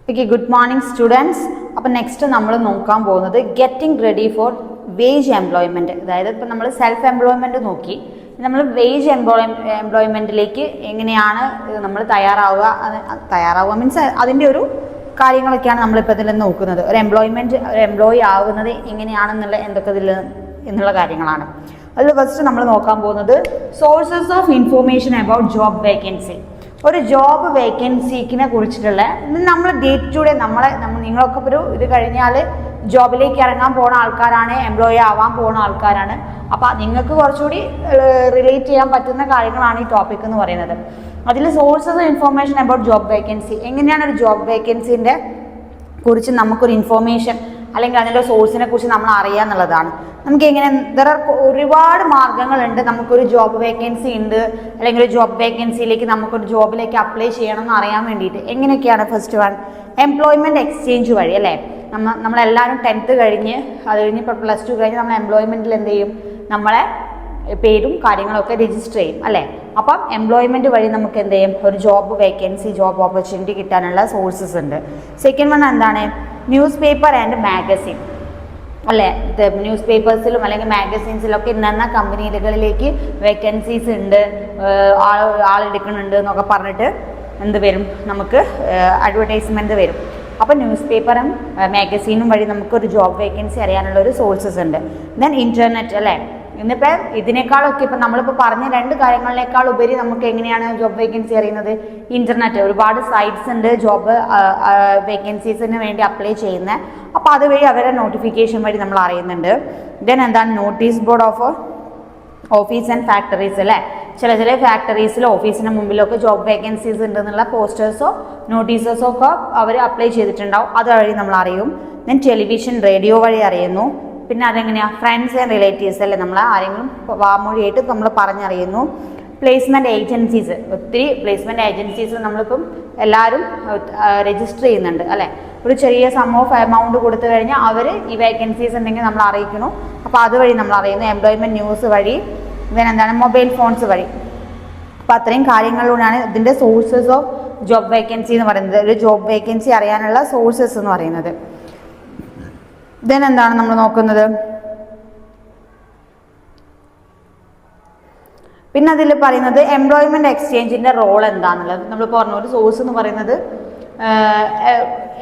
Okay, good morning students. അപ്പോൾ next നമ്മൾ നോക്കാൻ പോകുന്നത് getting ready for wage employment. അതായത് ഇപ്പോൾ നമ്മൾ സെൽഫ് എംപ്ലോയ്മെൻറ്റ് നോക്കി, നമ്മൾ വേജ് എംപ്ലോയ്മെൻറ്റിലേക്ക് എങ്ങനെയാണ് നമ്മൾ തയ്യാറാവുക മീൻസ് അതിൻ്റെ ഒരു കാര്യങ്ങളൊക്കെയാണ് നമ്മളിപ്പോൾ ഇതിൽ നോക്കുന്നത്. ഒരു എംപ്ലോയി ആവുന്നത് എങ്ങനെയാണെന്നുള്ള എന്നുള്ള കാര്യങ്ങളാണ്. അതിൽ ഫസ്റ്റ് നമ്മൾ നോക്കാൻ പോകുന്നത് sources of information about job vacancy. ഒരു ജോബ് വേക്കൻസിക്കിനെ കുറിച്ചിട്ടുള്ള നമ്മൾ ഡേ ടു ഡേ നിങ്ങളൊക്കെ ഒരു ഇത് കഴിഞ്ഞാൽ ജോബിലേക്ക് ഇറങ്ങാൻ പോകുന്ന ആൾക്കാരാണ്, എംപ്ലോയി ആവാൻ പോകുന്ന ആൾക്കാരാണ്. അപ്പോൾ നിങ്ങൾക്ക് കുറച്ചുകൂടി റിലേറ്റ് ചെയ്യാൻ പറ്റുന്ന കാര്യങ്ങളാണ് ഈ ടോപ്പിക് എന്ന് പറയുന്നത്. അതിൽ sources of information about job vacancy, എങ്ങനെയാണ് ഒരു ജോബ് വേക്കൻസിൻ്റെ കുറിച്ച് നമുക്കൊരു ഇൻഫോർമേഷൻ അല്ലെങ്കിൽ അതിൻ്റെ സോഴ്സിനെ കുറിച്ച് നമ്മൾ അറിയുക എന്നുള്ളതാണ്. നമുക്ക് എങ്ങനെ ഒരുപാട് മാർഗ്ഗങ്ങളുണ്ട്. നമുക്കൊരു ജോബ് വേക്കൻസി ഉണ്ട് അല്ലെങ്കിൽ ഒരു ജോബ് വേക്കൻസിയിലേക്ക് നമുക്കൊരു ജോബിലേക്ക് അപ്ലൈ ചെയ്യണം എന്ന് അറിയാൻ വേണ്ടിയിട്ട് എങ്ങനെയൊക്കെയാണ്? ഫസ്റ്റ് വൺ, എംപ്ലോയ്മെൻറ്റ് എക്സ്ചേഞ്ച് വഴി അല്ലേ. നമ്മളെല്ലാവരും 10th കഴിഞ്ഞ് അത് കഴിഞ്ഞ് ഇപ്പോൾ +2 കഴിഞ്ഞ് നമ്മൾ എംപ്ലോയ്മെൻറ്റിൽ എന്ത് ചെയ്യും? നമ്മളെ പേരും കാര്യങ്ങളൊക്കെ രജിസ്റ്റർ ചെയ്യും അല്ലേ. അപ്പം എംപ്ലോയ്മെൻറ്റ് വഴി നമുക്ക് എന്ത് ചെയ്യും? ഒരു ജോബ് വേക്കൻസി, ജോബ് ഓപ്പർച്യൂണിറ്റി കിട്ടാനുള്ള സോഴ്സസ് ഉണ്ട്. സെക്കൻഡ് വൺ എന്താണ്? ന്യൂസ് പേപ്പർ ആൻഡ് മാഗസിൻ അല്ലേ. ന്യൂസ് പേപ്പേഴ്സിലും അല്ലെങ്കിൽ മാഗസീൻസിലൊക്കെ ഇന്ന കമ്പനികളിലേക്ക് വേക്കൻസീസ് ഉണ്ട്, ആളെടുക്കുന്നുണ്ട് എന്നൊക്കെ പറഞ്ഞിട്ട് എന്ത് വരും? നമുക്ക് അഡ്വർടൈസ്മെൻറ്റ് വരും. അപ്പോൾ ന്യൂസ് പേപ്പറും മാഗസീനും വഴി നമുക്കൊരു ജോബ് വേക്കൻസി അറിയാനുള്ള ഒരു സോഴ്സസ് ഉണ്ട്. ദെൻ ഇൻ്റർനെറ്റ് അല്ലേ. ഇന്നിപ്പോൾ ഇതിനേക്കാളൊക്കെ ഇപ്പം നമ്മളിപ്പോൾ പറഞ്ഞ 2 കാര്യങ്ങളിനേക്കാൾ ഉപരി നമുക്ക് എങ്ങനെയാണ് ജോബ് വേക്കൻസി അറിയുന്നത്? ഇൻ്റർനെറ്റ്. ഒരുപാട് സൈറ്റ്സ് ഉണ്ട് ജോബ് വേക്കൻസീസിന് വേണ്ടി അപ്ലൈ ചെയ്യുന്നത്. അപ്പോൾ അതുവഴി അവരുടെ നോട്ടിഫിക്കേഷൻ വഴി നമ്മൾ അറിയുന്നുണ്ട്. ദെൻ എന്താണ്? Notice board of office and factories അല്ലേ. ചില ഫാക്ടറീസിലോ ഓഫീസിന് മുമ്പിലൊക്കെ ജോബ് വേക്കൻസീസ് ഉണ്ടെന്നുള്ള പോസ്റ്റേഴ്സോ നോട്ടീസസോ ഒക്കെ അവർ അപ്ലൈ ചെയ്തിട്ടുണ്ടാവും. അതുവഴി നമ്മൾ അറിയും. ദെൻ ടെലിവിഷൻ, റേഡിയോ വഴി അറിയുന്നു. പിന്നെ അതെങ്ങനെയാണ്? ഫ്രണ്ട്സ് ആൻഡ് റിലേറ്റീവ്സ് അല്ലേ. നമ്മൾ ആരെങ്കിലും വാമൊഴിയായിട്ട് നമ്മൾ പറഞ്ഞറിയുന്നു. പ്ലേസ്മെൻറ്റ് ഏജൻസീസ്, ഒത്തിരി പ്ലേസ്മെൻറ്റ് ഏജൻസീസ് നമ്മളിപ്പം എല്ലാവരും രജിസ്റ്റർ ചെയ്യുന്നുണ്ട് അല്ലേ. ഒരു ചെറിയ സം ഓഫ് എമൗണ്ട് കൊടുത്തു കഴിഞ്ഞാൽ അവർ ഈ വേക്കൻസീസ് ഉണ്ടെങ്കിൽ നമ്മൾ അറിയിക്കണം. അപ്പോൾ അതുവഴി നമ്മൾ അറിയുന്നു. എംപ്ലോയ്മെൻറ്റ് ന്യൂസ് വഴി, എന്താണ്? മൊബൈൽ ഫോൺസ് വഴി. അപ്പോൾ അത്രയും കാര്യങ്ങളിലൂടെയാണ് ഇതിൻ്റെ സോഴ്സസ് ഓഫ് ജോബ് വേക്കൻസി എന്ന് പറയുന്നത്. ഒരു ജോബ് വേക്കൻസി അറിയാനുള്ള സോഴ്സസ് എന്ന് പറയുന്നത്. ദെൻ എന്താണ് നമ്മൾ നോക്കുന്നത്? പിന്നെ അതിൽ പറയുന്നത് എംപ്ലോയ്മെൻറ്റ് എക്സ്ചേഞ്ചിൻ്റെ റോൾ എന്താണെന്നുള്ളത്. നമ്മൾ പറഞ്ഞു ഒരു സോഴ്സ് എന്ന് പറയുന്നത്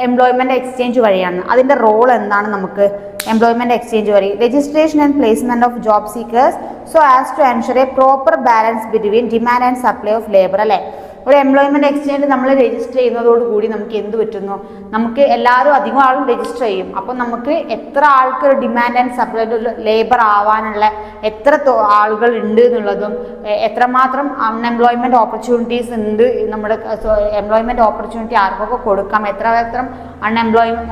എംപ്ലോയ്മെൻറ്റ് എക്സ്ചേഞ്ച് വഴിയാണ്. അതിൻ്റെ റോൾ എന്താണ്? നമുക്ക് എംപ്ലോയ്മെൻറ്റ് എക്സ്ചേഞ്ച് വഴി registration and placement of job seekers so as to ensure a proper balance between demand and supply of labour അല്ലേ. ഒരു എംപ്ലോയ്മെൻറ്റ് എക്സ്ചേഞ്ച് നമ്മൾ രജിസ്റ്റർ ചെയ്യുന്നതോടുകൂടി നമുക്ക് എന്ത് പറ്റുന്നു? നമുക്ക് എല്ലാവരും അധികം ആളും രജിസ്റ്റർ ചെയ്യും. അപ്പം നമുക്ക് എത്ര ആൾക്ക് ഡിമാൻഡ് ആൻഡ് സപ്ലൈ ലേബർ ആവാനുള്ള എത്ര ആളുകൾ ഉണ്ട് എന്നുള്ളതും എത്രമാത്രം അൺഎംപ്ലോയ്മെൻറ്റ് ഓപ്പർച്യൂണിറ്റീസ് ഉണ്ട്, നമ്മുടെ എംപ്ലോയ്മെൻറ്റ് ഓപ്പർച്യൂണിറ്റി ആർക്കൊക്കെ കൊടുക്കാം, എത്ര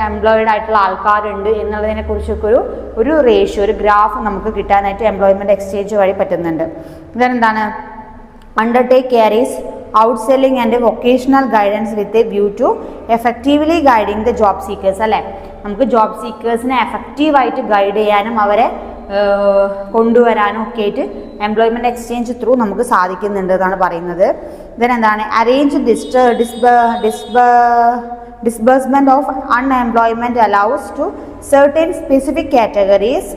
എംപ്ലോയിഡ് ആയിട്ടുള്ള ആൾക്കാരുണ്ട് എന്നുള്ളതിനെ കുറിച്ചൊക്കെ ഒരു റേഷ്യോ, ഒരു ഗ്രാഫ് നമുക്ക് കിട്ടാനായിട്ട് എംപ്ലോയ്മെൻറ്റ് എക്സ്ചേഞ്ച് വഴി പറ്റുന്നുണ്ട്. ഇതെന്താണ്? undertake carries outselling and vocational guidance with a view to effectively guiding the job seekers അല്ലേ. നമുക്ക് ജോബ് സീക്കേഴ്സിനെ എഫക്റ്റീവായിട്ട് ഗൈഡ് ചെയ്യാനും അവരെ കൊണ്ടുവരാനും ഒക്കെ ആയിട്ട് എംപ്ലോയ്മെൻറ്റ് എക്സ്ചേഞ്ച് ത്രൂ നമുക്ക് സാധിക്കുന്നുണ്ട് എന്നാണ് പറയുന്നത്. എന്താണ്? Arrange disbursement of unemployment allowance to certain specific categories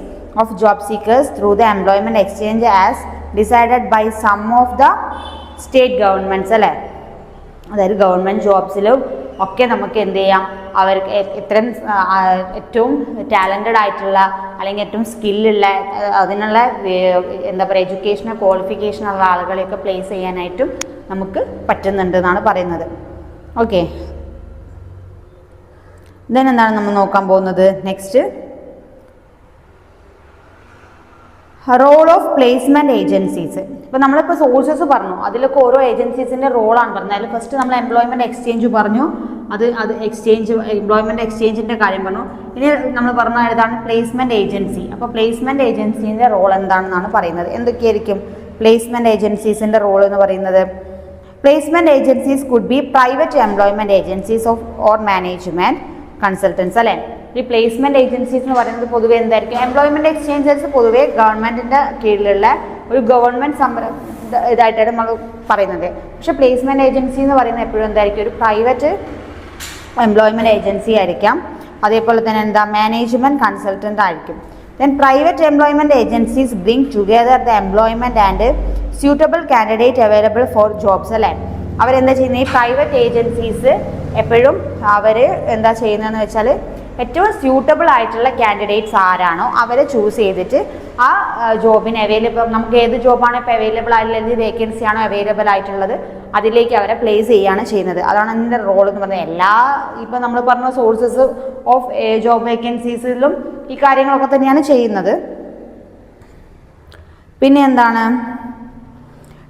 of job seekers through the employment exchange as decided by some of the state governments അല്ലേ. അതായത് ഗവൺമെൻറ് ജോബ്സിലും ഒക്കെ നമുക്ക് എന്ത് ചെയ്യാം? അവർക്ക് ഇത്രയും ഏറ്റവും ടാലൻറ്റഡ് ആയിട്ടുള്ള അല്ലെങ്കിൽ ഏറ്റവും സ്കില്ലുള്ള അതിനുള്ള എന്താ പറയുക എഡ്യൂക്കേഷണൽ ക്വാളിഫിക്കേഷനുള്ള ആളുകളെയൊക്കെ പ്ലേസ് ചെയ്യാനായിട്ടും നമുക്ക് പറ്റുന്നുണ്ട് എന്നാണ് പറയുന്നത്. ഓക്കെ, ദെൻ എന്താണ് നമ്മൾ നോക്കാൻ പോകുന്നത്? Next, role of placement agencies. ഇപ്പോൾ നമ്മളിപ്പോൾ സോഴ്സസ് പറഞ്ഞു, അതിലൊക്കെ ഓരോ ഏജൻസീസിൻ്റെ റോളാണ് പറഞ്ഞത്. അതിൽ ഫസ്റ്റ് നമ്മൾ എംപ്ലോയ്മെൻറ്റ് എക്സ്ചേഞ്ച് പറഞ്ഞു, അത് എംപ്ലോയ്മെൻറ്റ് എക്സ്ചേഞ്ചിൻ്റെ കാര്യം പറഞ്ഞു. ഇനി നമ്മൾ പറഞ്ഞ ഏതാണ്? Placement agency. അപ്പോൾ പ്ലേസ്മെൻറ്റ് ഏജൻസീൻ്റെ റോൾ എന്താണെന്നാണ് പറയുന്നത്. എന്തൊക്കെയായിരിക്കും പ്ലേസ്മെൻറ്റ് ഏജൻസീസിൻ്റെ റോൾ എന്ന് പറയുന്നത്? Placement agencies could be private employment agencies or management consultants അല്ലേ. ഈ പ്ലേസ്മെൻറ്റ് ഏജൻസീസ് എന്ന് പറയുന്നത് പൊതുവെ എന്തായിരിക്കും? എംപ്ലോയ്മെൻറ്റ് എക്സ്ചേഞ്ചസ് പൊതുവെ ഗവൺമെൻറ്റിൻ്റെ കീഴിലുള്ള ഒരു ഗവൺമെൻറ് ഇതായിട്ടാണ് നമ്മൾ പറയുന്നത്. പക്ഷേ പ്ലേസ്മെൻറ്റ് ഏജൻസി എന്ന് പറയുന്നത് എപ്പോഴും എന്തായിരിക്കും? ഒരു പ്രൈവറ്റ് എംപ്ലോയ്മെൻറ്റ് ഏജൻസി ആയിരിക്കാം. അതേപോലെ തന്നെ എന്താ മാനേജ്മെൻറ്റ് കൺസൾട്ടൻ്റ് ആയിരിക്കും. Then private employment agencies bring together the employment and suitable candidate available for jobs അല്ലേ. അവരെന്താ ചെയ്യുന്നത്, ഈ പ്രൈവറ്റ് ഏജൻസീസ് എപ്പോഴും അവർ എന്താ ചെയ്യുന്നതെന്ന് വെച്ചാൽ ഏറ്റവും സ്യൂട്ടബിൾ ആയിട്ടുള്ള കാൻഡിഡേറ്റ്സ് ആരാണോ അവരെ ചൂസ് ചെയ്തിട്ട് ആ ജോബിന് അവൈലബിൾ, നമുക്ക് ഏത് ജോബാണ് ഇപ്പോൾ അവൈലബിൾ ആയിട്ടുള്ള, ഏത് വേക്കൻസി ആണോ അവൈലബിൾ ആയിട്ടുള്ളത് അതിലേക്ക് അവരെ പ്ലേസ് ചെയ്യുകയാണ് ചെയ്യുന്നത്. അതാണ് അതിൻ്റെ റോൾ എന്ന് പറയുന്നത്. എല്ലാ ഇപ്പോൾ നമ്മൾ പറഞ്ഞ സോഴ്സസ് ഓഫ് ജോബ് വേക്കൻസീസിലും ഈ കാര്യങ്ങളൊക്കെ തന്നെയാണ് ചെയ്യുന്നത്. പിന്നെ എന്താണ്,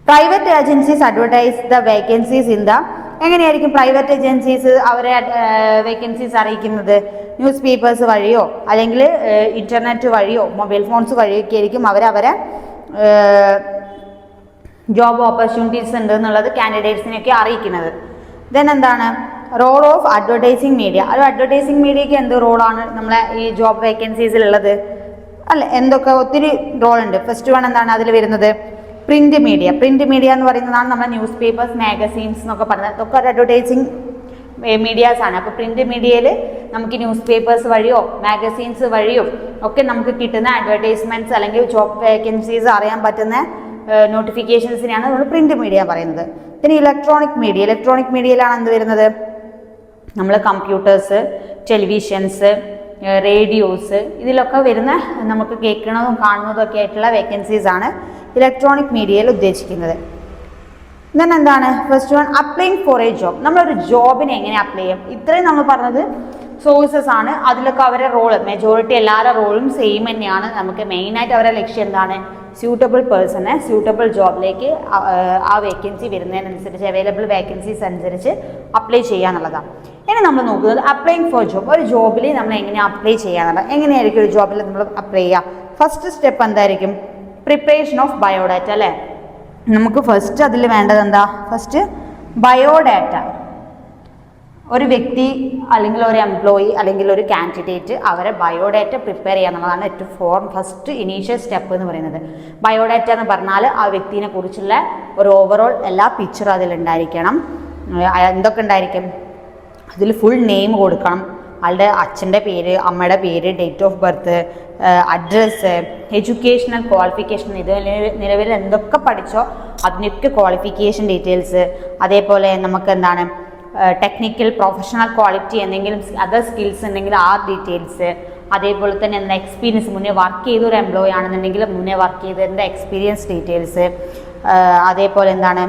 private agencies advertise the vacancies in the, എങ്ങനെയായിരിക്കും പ്രൈവറ്റ് ഏജൻസീസ് അവരെ വേക്കൻസീസ് അറിയിക്കുന്നത്? ന്യൂസ് പേപ്പേഴ്സ് വഴിയോ അല്ലെങ്കിൽ ഇൻ്റർനെറ്റ് വഴിയോ മൊബൈൽ ഫോൺസ് വഴിയൊക്കെ ആയിരിക്കും അവരെ ജോബ് ഓപ്പർച്യൂണിറ്റീസ് ഉണ്ട് എന്നുള്ളത് കാൻഡിഡേറ്റ്സിനെയൊക്കെ അറിയിക്കുന്നത്. ദെൻ എന്താണ്, റോൾ ഓഫ് അഡ്വർടൈസിങ് മീഡിയ. ഒരു അഡ്വർടൈസിങ് മീഡിയയ്ക്ക് എന്ത് റോളാണ് നമ്മളെ ഈ ജോബ് വേക്കൻസീസിലുള്ളത് അല്ലെ? എന്തൊക്കെ ഒത്തിരി റോളുണ്ട്. ഫസ്റ്റ് വൺ എന്താണ് അതിൽ വരുന്നത്, പ്രിന്റ് മീഡിയ. പ്രിന്റ് മീഡിയ എന്ന് പറയുന്നതാണ് നമ്മുടെ ന്യൂസ് പേപ്പേഴ്സ്, മാഗസീൻസ് എന്നൊക്കെ പറയുന്നത്. അതൊക്കെ ഒരു അഡ്വർടൈസിങ് മീഡിയാസ് ആണ്. അപ്പോൾ പ്രിന്റ് മീഡിയയിൽ നമുക്ക് ന്യൂസ് പേപ്പേഴ്സ് വഴിയോ മാഗസീൻസ് വഴിയോ ഒക്കെ നമുക്ക് കിട്ടുന്ന അഡ്വർടൈസ്മെന്റ്സ് അല്ലെങ്കിൽ ജോബ് വേക്കൻസീസ് അറിയാൻ പറ്റുന്ന നോട്ടിഫിക്കേഷൻസിനെയാണ് നമ്മൾ പ്രിന്റ് മീഡിയ പറയുന്നത്. പിന്നെ ഇലക്ട്രോണിക് മീഡിയ. ഇലക്ട്രോണിക് മീഡിയയിലാണ് എന്ത് വരുന്നത്, നമ്മൾ കമ്പ്യൂട്ടേഴ്സ്, ടെലിവിഷൻസ്, റേഡിയോസ്, ഇതിലൊക്കെ വരുന്ന നമുക്ക് കേൾക്കുന്നതും കാണുന്നതും ഒക്കെ ആയിട്ടുള്ള വേക്കൻസീസ് ആണ് ഇലക്ട്രോണിക് മീഡിയയിൽ ഉദ്ദേശിക്കുന്നത്. ദെൻ എന്താണ്, first one applying four A job. നമ്മളൊരു ജോബിനെ എങ്ങനെ അപ്ലൈ ചെയ്യും, ഇത്രയും നമ്മൾ പറഞ്ഞത് സോഴ്സസ് ആണ്. അതിലൊക്കെ അവരുടെ റോള് മെജോറിറ്റി എല്ലാവരുടെ റോളും സെയിം തന്നെയാണ്. നമുക്ക് മെയിനായിട്ട് അവരുടെ ലക്ഷ്യം എന്താണ്, സ്യൂട്ടബിൾ പേഴ്സണെ സ്യൂട്ടബിൾ ജോബിലേക്ക് ആ വേക്കൻസി വരുന്നതിനനുസരിച്ച് അവൈലബിൾ വേക്കൻസീസ് അനുസരിച്ച് അപ്ലൈ ചെയ്യുക എന്നുള്ളതാണ്. ഇനി നമ്മൾ നോക്കുന്നത് അപ്ലൈയിങ് ഫോർ ജോബ്. ഒരു ജോബിൽ നമ്മൾ എങ്ങനെ അപ്ലൈ ചെയ്യാന്നുള്ളത്, എങ്ങനെയായിരിക്കും ഒരു ജോബിൽ നമ്മൾ അപ്ലൈ ചെയ്യുക? ഫസ്റ്റ് സ്റ്റെപ്പ് എന്തായിരിക്കും, പ്രിപ്പറേഷൻ ഓഫ് ബയോഡാറ്റ അല്ലേ. നമുക്ക് ഫസ്റ്റ് അതിൽ വേണ്ടത് എന്താ, ഫസ്റ്റ് ബയോഡാറ്റ. ഒരു വ്യക്തി അല്ലെങ്കിൽ ഒരു എംപ്ലോയി അല്ലെങ്കിൽ ഒരു കാൻഡിഡേറ്റ് അവരെ ബയോഡാറ്റ പ്രിപ്പയർ ചെയ്യുക എന്നുള്ളതാണ് ഏറ്റവും ഫസ്റ്റ് ഇനീഷ്യൽ സ്റ്റെപ്പ് എന്ന് പറയുന്നത്. ബയോഡാറ്റ എന്ന് പറഞ്ഞാൽ ആ വ്യക്തിനെ കുറിച്ചുള്ള ഒരു ഓവറോൾ എല്ലാ പിക്ചറും അതിലുണ്ടായിരിക്കണം. എന്തൊക്കെ ഉണ്ടായിരിക്കും അതിൽ, ഫുൾ നെയിം കൊടുക്കണം, ആളുടെ അച്ഛൻ്റെ പേര്, അമ്മയുടെ പേര്, date of birth, address, educational qualification, ഇത് നിലവിൽ എന്തൊക്കെ പഠിച്ചോ അതിനൊക്കെ ക്വാളിഫിക്കേഷൻ ഡീറ്റെയിൽസ്, അതേപോലെ നമുക്ക് എന്താണ് ടെക്നിക്കൽ പ്രൊഫഷണൽ ക്വാളിറ്റി എന്തെങ്കിലും അതർ സ്കിൽസ് ഉണ്ടെങ്കിൽ ആ ഡീറ്റെയിൽസ്, അതേപോലെ തന്നെ എന്താ എക്സ്പീരിയൻസ്, മുന്നേ വർക്ക് ചെയ്ത ഒരു എംപ്ലോയി ആണെന്നുണ്ടെങ്കിൽ മുന്നേ വർക്ക് ചെയ്തതിൻ്റെ എക്സ്പീരിയൻസ് ഡീറ്റെയിൽസ്, അതേപോലെ എന്താണ്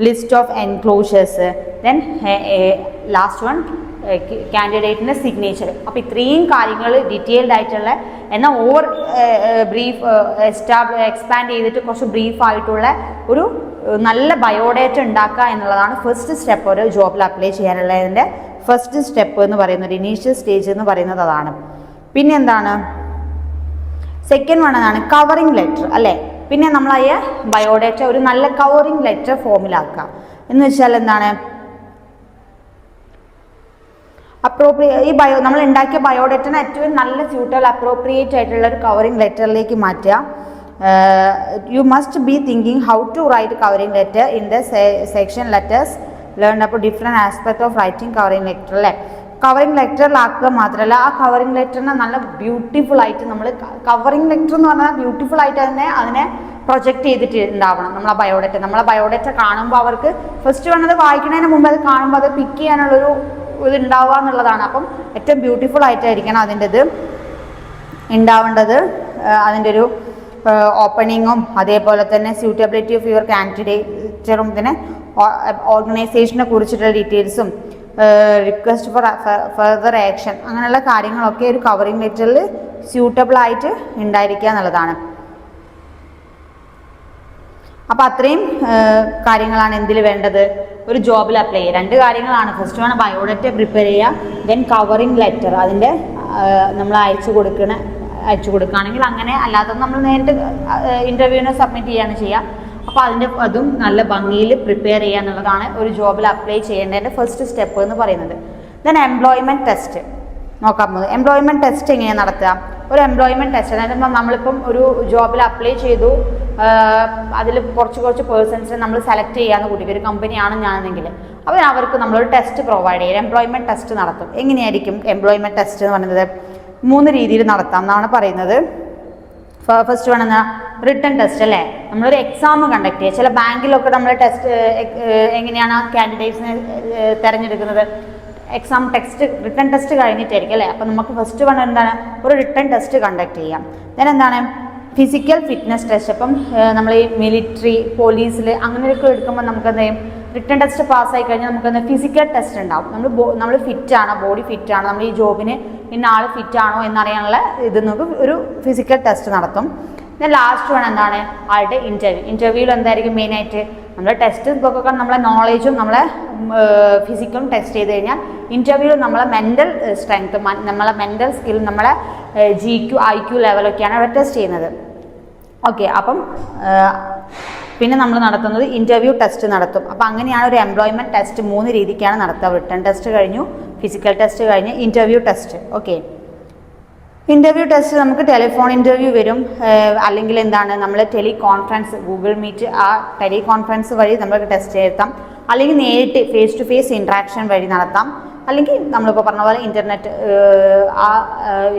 list of enclosures, then last one കാൻഡിഡേറ്റിൻ്റെ സിഗ്നേച്ചർ. അപ്പോൾ ഇത്രയും കാര്യങ്ങൾ ഡീറ്റെയിൽഡ് ആയിട്ടുള്ള എന്നാൽ ഓവർ ബ്രീഫ് എക്സ്പാൻഡ് ചെയ്തിട്ട് കുറച്ച് ബ്രീഫായിട്ടുള്ള ഒരു നല്ല ബയോഡേറ്റ ഉണ്ടാക്കുക എന്നുള്ളതാണ് ഫസ്റ്റ് സ്റ്റെപ്പ് ഒരു ജോബിൽ അപ്ലൈ ചെയ്യാനുള്ളതിൻ്റെ ഫസ്റ്റ് സ്റ്റെപ്പ് എന്ന് പറയുന്നത്, ഇനീഷ്യൽ സ്റ്റേജ് എന്ന് പറയുന്നത് അതാണ്. പിന്നെ എന്താണ് സെക്കൻഡ് വൺ എന്നാണ് കവറിങ് ലെറ്റർ അല്ലേ. പിന്നെ നമ്മളായ ബയോഡേറ്റ ഒരു നല്ല കവറിങ് ലെറ്റർ ഫോമിലാക്കുക എന്ന് വെച്ചാൽ എന്താണ്, ഈ നമ്മൾ ഉണ്ടാക്കിയ ബയോഡേറ്റനെ ഏറ്റവും നല്ല സ്യൂട്ടബിൾ അപ്രോപ്രിയേറ്റ് ആയിട്ടുള്ള ഒരു കവറിങ് ലെറ്ററിലേക്ക് മാറ്റുക. You must be thinking how to write covering letter in the section letters learn അപ്പോൾ different aspect of writing covering letter അല്ലേ. കവറിങ് ലെറ്ററിലാക്കുക മാത്രമല്ല ആ കവറിങ് ലെറ്ററിനെ നല്ല ബ്യൂട്ടിഫുൾ ആയിട്ട് നമ്മൾ കവറിങ് ലെറ്റർ എന്ന് പറഞ്ഞാൽ ബ്യൂട്ടിഫുൾ ആയിട്ട് തന്നെ അതിനെ പ്രൊജക്റ്റ് ചെയ്തിട്ട് ഉണ്ടാവണം നമ്മളെ ബയോഡേറ്റ. നമ്മളെ ബയോഡേറ്റ കാണുമ്പോൾ അവർക്ക് ഫസ്റ്റ് വന്നത് വായിക്കുന്നതിന് മുമ്പ് അത് കാണുമ്പോൾ അത് പിക്ക് ചെയ്യാനുള്ളൊരു ഇത് ഉണ്ടാവുക എന്നുള്ളതാണ്. അപ്പം ഏറ്റവും ബ്യൂട്ടിഫുൾ ആയിട്ടായിരിക്കണം അതിൻ്റെ ഇത് ഉണ്ടാവേണ്ടത്. അതിൻ്റെ ഒരു ഓപ്പണിങ്ങും അതേപോലെ തന്നെ സ്യൂട്ടബിലിറ്റി ഓഫ് യുവർ കാൻഡിഡേറ്ററും പിന്നെ ഓർഗനൈസേഷനെ കുറിച്ചിട്ടുള്ള ഡീറ്റെയിൽസും റിക്വസ്റ്റ് ഫോർ ഫർദർ ആക്ഷൻ അങ്ങനെയുള്ള കാര്യങ്ങളൊക്കെ ഒരു കവറിങ് ലെറ്ററിൽ സ്യൂട്ടബിളായിട്ട് ഉണ്ടായിരിക്കുക എന്നുള്ളതാണ്. അപ്പോൾ അത്രയും കാര്യങ്ങളാണ് എന്തിൽ വേണ്ടത്, ഒരു ജോബിൽ അപ്ലൈ ചെയ്യുക. രണ്ട് കാര്യങ്ങളാണ്. ഫസ്റ്റ് ആണ് ബയോഡേറ്റ പ്രിപ്പയർ ചെയ്യുക, ദെൻ കവറിങ് ലെറ്റർ അതിൻ്റെ നമ്മൾ അയച്ചു കൊടുക്കുകയാണെങ്കിൽ അങ്ങനെ, അല്ലാതെ നമ്മൾ നേരിട്ട് ഇൻ്റർവ്യൂവിന് സബ്മിറ്റ് ചെയ്യാണ് ചെയ്യുക. അപ്പോൾ അതും നല്ല ഭംഗിയിൽ പ്രിപ്പയർ ചെയ്യുക എന്നുള്ളതാണ് ഒരു ജോബിൽ അപ്ലൈ ചെയ്യേണ്ടതിൻ്റെ ഫസ്റ്റ് സ്റ്റെപ്പ് എന്ന് പറയുന്നത്. ദെൻ എംപ്ലോയ്മെൻറ്റ് ടെസ്റ്റ് നോക്കാൻ പോകുന്നത്. എംപ്ലോയ്മെൻറ്റ് ടെസ്റ്റ് എങ്ങനെയാണ് നടത്തുക, ഒരു എംപ്ലോയ്മെൻറ്റ് ടെസ്റ്റ്, അതായത് നമ്മളിപ്പം ഒരു ജോബിൽ അപ്ലൈ ചെയ്തു, അതിൽ കുറച്ച് പേഴ്സൺസിനെ നമ്മൾ സെലക്ട് ചെയ്യാമെന്ന് കൂട്ടി, ഒരു കമ്പനിയാണ് ഞാനെങ്കിൽ അപ്പോൾ അവർക്ക് നമ്മളൊരു ടെസ്റ്റ് പ്രൊവൈഡ് ചെയ്യും, എംപ്ലോയ്മെൻറ്റ് ടെസ്റ്റ് നടത്തും. എങ്ങനെയായിരിക്കും എംപ്ലോയ്മെൻറ്റ് ടെസ്റ്റ് എന്ന് പറയുന്നത്? 3 രീതിയിൽ നടത്താം എന്നാണ് പറയുന്നത്. ഫസ്റ്റ് വൺ എന്നാ റിട്ടൺ ടെസ്റ്റ് അല്ലേ, നമ്മളൊരു എക്സാം കണ്ടക്ട് ചെയ്യുക. ചില ബാങ്കിലൊക്കെ നമ്മൾ ടെസ്റ്റ് എങ്ങനെയാണ് കാൻഡിഡേറ്റ്സിനെ തിരഞ്ഞെടുക്കുന്നത്? എക്സാം ടെസ്റ്റ് റിട്ടൺ ടെസ്റ്റ് കഴിഞ്ഞിട്ടായിരിക്കും അല്ലേ. അപ്പോൾ നമുക്ക് ഫസ്റ്റ് വൺ എന്താണ്, ഒരു റിട്ടൺ ടെസ്റ്റ് കണ്ടക്ട് ചെയ്യാം. then എന്താണ് ഫിസിക്കൽ ഫിറ്റ്നസ് ടെസ്റ്റ്. അപ്പം നമ്മൾ ഈ മിലിറ്ററി, പോലീസിൽ അങ്ങനെയൊക്കെ എടുക്കുമ്പോൾ നമുക്ക് എന്ത് ചെയ്യും, റിട്ടൺ ടെസ്റ്റ് പാസ്സായി കഴിഞ്ഞാൽ നമുക്ക് എന്താ ഫിസിക്കൽ ടെസ്റ്റ് ഉണ്ടാവും. നമ്മൾ ഫിറ്റാണോ, ബോഡി ഫിറ്റാണോ, നമ്മൾ ഈ ജോബിന് ഇന്ന ആൾ ഫിറ്റാണോ എന്നറിയാനുള്ള ഇത് നമുക്ക് ഒരു ഫിസിക്കൽ ടെസ്റ്റ് നടത്തും. പിന്നെ ലാസ്റ്റ് വൺ എന്താണ്, ആളുടെ ഇൻ്റർവ്യൂവിൽ എന്തായിരിക്കും മെയിനായിട്ട് നമ്മുടെ ടെസ്റ്റ് ഇതൊക്കെ നമ്മളെ നോളേജും നമ്മളെ ഫിസിക്കലും ടെസ്റ്റ് ചെയ്ത് കഴിഞ്ഞാൽ ഇൻ്റർവ്യൂവിൽ നമ്മളെ മെൻ്റൽ സ്ട്രെങ്ത്, നമ്മളെ മെൻ്റൽ സ്കിൽ, നമ്മളെ GQ IQ ലെവലൊക്കെയാണ് അവിടെ ടെസ്റ്റ് ചെയ്യുന്നത്. ഓക്കെ, അപ്പം പിന്നെ നമ്മൾ നടത്തുന്നത് ഇൻ്റർവ്യൂ ടെസ്റ്റ് നടത്തും. അപ്പോൾ അങ്ങനെയാണ് ഒരു എംപ്ലോയ്മെൻറ്റ് ടെസ്റ്റ് 3 രീതിക്കാണ് നടത്തുക. റിട്ടൺ ടെസ്റ്റ് കഴിഞ്ഞു, ഫിസിക്കൽ ടെസ്റ്റ് കഴിഞ്ഞ് interview test. Okay, interview test നമുക്ക് ടെലിഫോൺ ഇൻ്റർവ്യൂ വരും, അല്ലെങ്കിൽ എന്താണ് നമ്മൾ ടെലികോൺഫറൻസ്, ഗൂഗിൾ മീറ്റ്, ആ ടെലികോൺഫറൻസ് വഴി നമുക്ക് ടെസ്റ്റ് നടത്താം, അല്ലെങ്കിൽ നേരിട്ട് ഫേസ് ടു ഫേസ് ഇൻട്രാക്ഷൻ വഴി നടത്താം, അല്ലെങ്കിൽ നമ്മളിപ്പോൾ പറഞ്ഞ പോലെ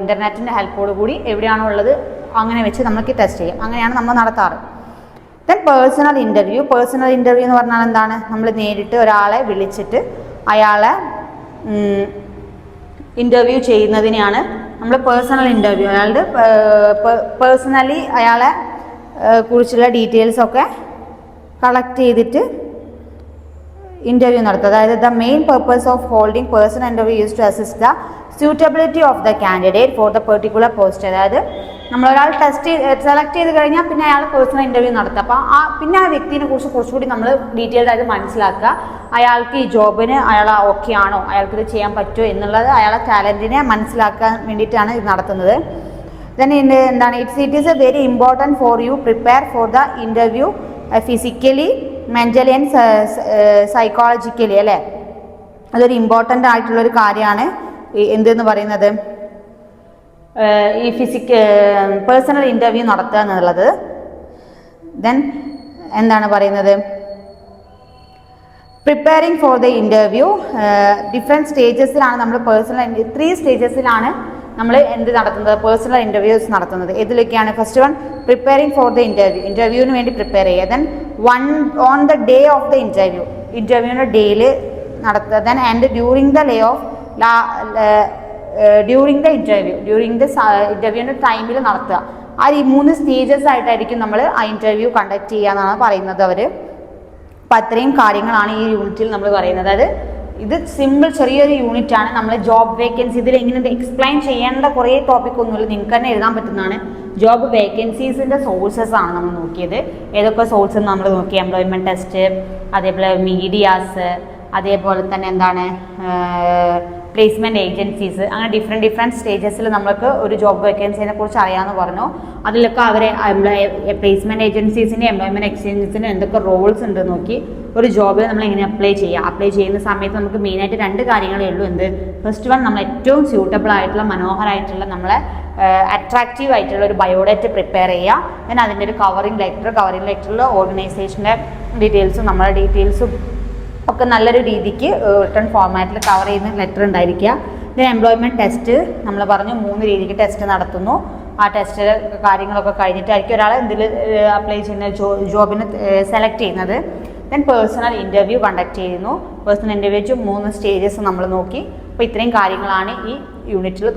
ഇൻ്റർനെറ്റിൻ്റെ ഹെൽപ്പോട് കൂടി എവിടെയാണോ ഉള്ളത് അങ്ങനെ വെച്ച് നമുക്ക് ടെസ്റ്റ് ചെയ്യും. അങ്ങനെയാണ് നമ്മൾ നടത്താറ്. ദെൻ പേഴ്സണൽ ഇൻ്റർവ്യൂ എന്ന് പറഞ്ഞാൽ എന്താണ്, നമ്മൾ നേരിട്ട് ഒരാളെ വിളിച്ചിട്ട് അയാളെ ഇൻ്റർവ്യൂ ചെയ്യുന്നതിനെയാണ് നമ്മൾ പേഴ്സണൽ ഇൻ്റർവ്യൂ. അയാളുടെ പേഴ്സണലി അയാളെ കുറിച്ചുള്ള ഡീറ്റെയിൽസൊക്കെ കളക്ട് ചെയ്തിട്ട് ഇൻ്റർവ്യൂ നടത്തുക. അതായത് the main purpose of holding personal interview is to assist the suitability of the candidate for the particular post. അതായത് നമ്മളൊരാൾ സെലക്ട് ചെയ്ത് കഴിഞ്ഞാൽ പിന്നെ അയാൾ പേഴ്സണൽ ഇൻ്റർവ്യൂ നടത്തുക. അപ്പോൾ പിന്നെ ആ വ്യക്തിനെ കുറിച്ച് കുറച്ചുകൂടി നമ്മൾ ഡീറ്റെയിൽഡ് ആയിട്ട് മനസ്സിലാക്കുക. അയാൾക്ക് ഈ ജോബിന് അയാൾ ഓക്കെ ആണോ, അയാൾക്ക് ഇത് ചെയ്യാൻ പറ്റുമോ എന്നുള്ളത്, അയാളെ ടാലൻറ്റിനെ മനസ്സിലാക്കാൻ വേണ്ടിയിട്ടാണ് ഇത് നടത്തുന്നത്. ദെൻ എന്താണ് it is A very important for you prepare for the interview physically, mentally and psychologically അല്ലേ. അതൊരു ഇമ്പോർട്ടൻ്റ് ആയിട്ടുള്ളൊരു കാര്യമാണ് എന്തെന്ന് പറയുന്നത്, ഈ പേഴ്സണൽ ഇൻ്റർവ്യൂ നടത്തുക എന്നുള്ളത്. ദെൻ എന്താണ് പറയുന്നത്, preparing for the interview different സ്റ്റേജസിലാണ് നമ്മൾ 3 സ്റ്റേജസിലാണ് നമ്മൾ എന്ത് നടത്തുന്നത്, പേഴ്സണൽ ഇൻ്റർവ്യൂസ് നടത്തുന്നത്. ഇതിലൊക്കെയാണ് first one preparing for the ഇൻ്റർവ്യൂവിന് വേണ്ടി പ്രിപ്പയർ ചെയ്യുക. Then on the day of the ഇൻ്റർവ്യൂവിൻ്റെ ഡേയിൽ നടത്തുക. ദെൻ ആൻഡ് ഡ്യൂറിങ് ദ ഇൻ്റർവ്യൂവിൻ്റെ ടൈമിൽ നടത്തുക. ആ ഈ 3 സ്റ്റേജസ് ആയിട്ടായിരിക്കും നമ്മൾ ആ ഇൻ്റർവ്യൂ കണ്ടക്ട് ചെയ്യുക എന്നാണ് പറയുന്നത് അവർ. അപ്പം അത്രയും കാര്യങ്ങളാണ് ഈ യൂണിറ്റിൽ നമ്മൾ പറയുന്നത്. അതായത് ഇത് സിമ്പിൾ ചെറിയൊരു യൂണിറ്റാണ്. നമ്മൾ ജോബ് വേക്കൻസി ഇതിൽ എങ്ങനെ എക്സ്പ്ലെയിൻ ചെയ്യേണ്ട കുറേ ടോപ്പിക്കൊന്നുമില്ല, നിങ്ങൾക്ക് തന്നെ എഴുതാൻ പറ്റുന്നതാണ്. ജോബ് വേക്കൻസീസിൻ്റെ സോഴ്സസ് ആണ് നമ്മൾ നോക്കിയത്. ഏതൊക്കെ സോഴ്സ് നമ്മൾ നോക്കി, എംപ്ലോയ്മെൻറ്റ് ടെസ്റ്റ്, അതേപോലെ മീഡിയാസ്, അതേപോലെ തന്നെ എന്താണ് പ്ലേസ്മെൻറ്റ് ഏജൻസീസ്, അങ്ങനെ ഡിഫറെൻറ്റ് സ്റ്റേജസിൽ നമുക്ക് ഒരു ജോബ് വേക്കൻസിനെ കുറിച്ച് അറിയാമെന്ന് പറഞ്ഞു. അതിലൊക്കെ അവരെ പ്ലേസ്മെൻറ്റ് ഏജൻസീസിൻ്റെ എംപ്ലോയ്മെൻറ്റ് എക്സ്ചേഞ്ചസിന് എന്തൊക്കെ റോൾസ് ഉണ്ട് നോക്കി. ഒരു ജോബിൽ നമ്മൾ എങ്ങനെ അപ്ലൈ ചെയ്യുന്ന സമയത്ത് നമുക്ക് മെയിനായിട്ട് 2 കാര്യങ്ങളേ ഉള്ളൂ. ഫസ്റ്റ് വൺ, നമ്മൾ ഏറ്റവും സ്യൂട്ടബിൾ ആയിട്ടുള്ള മനോഹരമായിട്ടുള്ള നമ്മളെ അട്രാക്റ്റീവ് ആയിട്ടുള്ള ഒരു ബയോഡേറ്റ പ്രിപ്പയർ ചെയ്യുക. പിന്നെ അതിൻ്റെ ഒരു കവറിംഗ് ലെറ്ററിൽ ഓർഗനൈസേഷൻ്റെ ഡീറ്റെയിൽസും നമ്മളെ ഡീറ്റെയിൽസും ഒക്കെ നല്ലൊരു രീതിക്ക് റിട്ടേൺ ഫോർമാറ്റിൽ കവർ ചെയ്യുന്ന ലെറ്റർ ഉണ്ടായിരിക്കുക. പിന്നെ എംപ്ലോയ്മെൻറ്റ് ടെസ്റ്റ് നമ്മൾ പറഞ്ഞു 3 രീതിക്ക് ടെസ്റ്റ് നടത്തുന്നു. ആ ടെസ്റ്റ് കാര്യങ്ങളൊക്കെ കഴിഞ്ഞിട്ടായിരിക്കും ഒരാൾ എന്തിൽ അപ്ലൈ ചെയ്യുന്ന ജോബിന് സെലക്ട് ചെയ്യുന്നത്. ദെൻ പേഴ്സണൽ ഇൻ്റർവ്യൂ കണ്ടക്ട് ചെയ്യുന്നു. പേഴ്സണൽ ഇൻ്റർവ്യൂ 3 സ്റ്റേജസ് നമ്മൾ നോക്കി. അപ്പോൾ ഇത്രയും കാര്യങ്ങളാണ് ഈ യൂണിറ്റിൽ